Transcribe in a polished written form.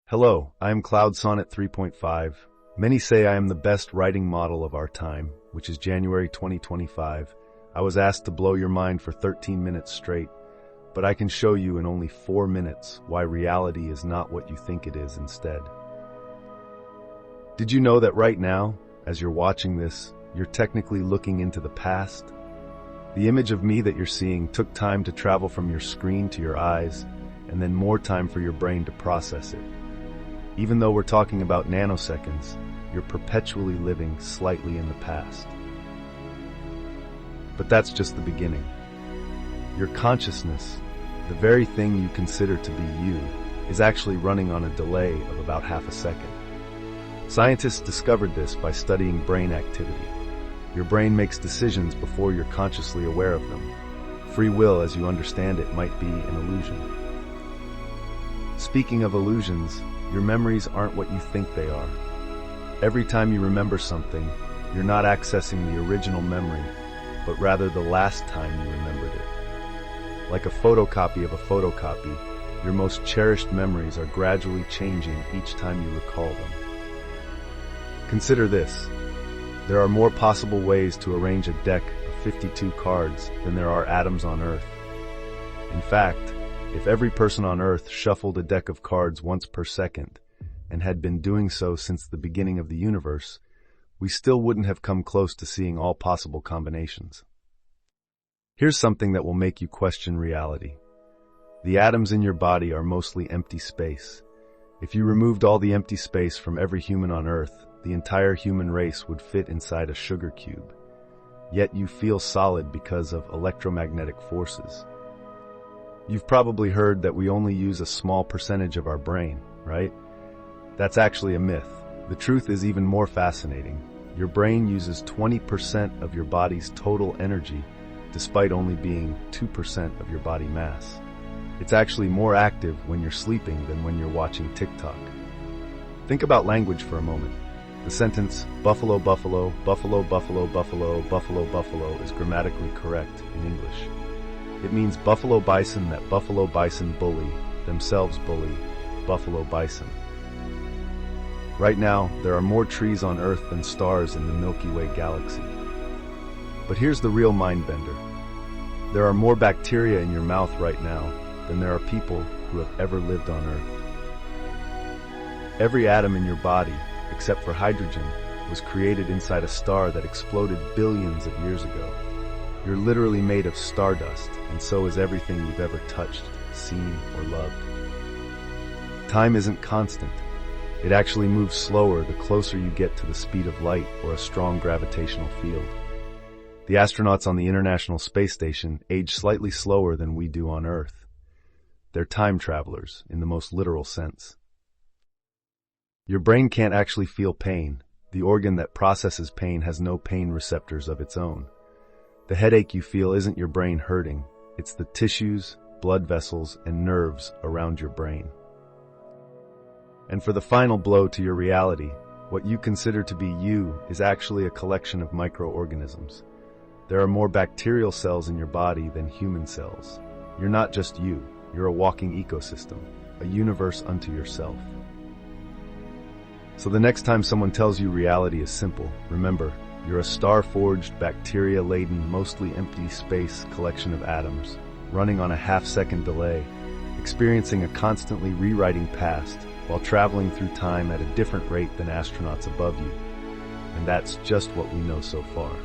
Hello, I am Claude Sonnet 3.5. Many say I am the best writing model of our time, which is January 2025. I was asked to blow your mind for 13 minutes straight, but I can show you in only 4 minutes why reality is not what you think it is instead. Did you know that right now, as you're watching this, you're technically looking into the past? The image of me that you're seeing took time to travel from your screen to your eyes, and then more time for your brain to process it. Even though we're talking about nanoseconds, you're perpetually living slightly in the past. But that's just the beginning. Your consciousness, the very thing you consider to be you, is actually running on a delay of about half a second. Scientists discovered this by studying brain activity. Your brain makes decisions before you're consciously aware of them. Free will, as you understand it, might be an illusion. Speaking of illusions, your memories aren't what you think they are. Every time you remember something, you're not accessing the original memory, but rather the last time you remembered it. Like a photocopy of a photocopy, your most cherished memories are gradually changing each time you recall them. Consider this. There are more possible ways to arrange a deck of 52 cards than there are atoms on Earth. In fact, if every person on Earth shuffled a deck of cards once per second, and had been doing so since the beginning of the universe, we still wouldn't have come close to seeing all possible combinations. Here's something that will make you question reality. The atoms in your body are mostly empty space. If you removed all the empty space from every human on Earth, the entire human race would fit inside a sugar cube. Yet you feel solid because of electromagnetic forces. You've probably heard that we only use a small percentage of our brain, right? That's actually a myth. The truth is even more fascinating. Your brain uses 20% of your body's total energy, despite only being 2% of your body mass. It's actually more active when you're sleeping than when you're watching TikTok. Think about language for a moment. The sentence, buffalo, buffalo, buffalo, buffalo, buffalo, buffalo, buffalo is grammatically correct in English. It means buffalo bison that buffalo bison bully, themselves bully, buffalo bison. Right now, there are more trees on Earth than stars in the Milky Way galaxy. But here's the real mind-bender. There are more bacteria in your mouth right now than there are people who have ever lived on Earth. Every atom in your body, except for hydrogen, was created inside a star that exploded billions of years ago. You're literally made of stardust, and so is everything you've ever touched, seen, or loved. Time isn't constant. It actually moves slower the closer you get to the speed of light or a strong gravitational field. The astronauts on the International Space Station age slightly slower than we do on Earth. They're time travelers, in the most literal sense. Your brain can't actually feel pain. The organ that processes pain has no pain receptors of its own. The headache you feel isn't your brain hurting. It's the tissues, blood vessels, and nerves around your brain. And for the final blow to your reality, what you consider to be you is actually a collection of microorganisms. There are more bacterial cells in your body than human cells. You're not just you. You're a walking ecosystem, a universe unto yourself. So the next time someone tells you reality is simple, remember, you're a star-forged, bacteria-laden, mostly empty space collection of atoms, running on a half-second delay, experiencing a constantly rewriting past while traveling through time at a different rate than astronauts above you. And that's just what we know so far.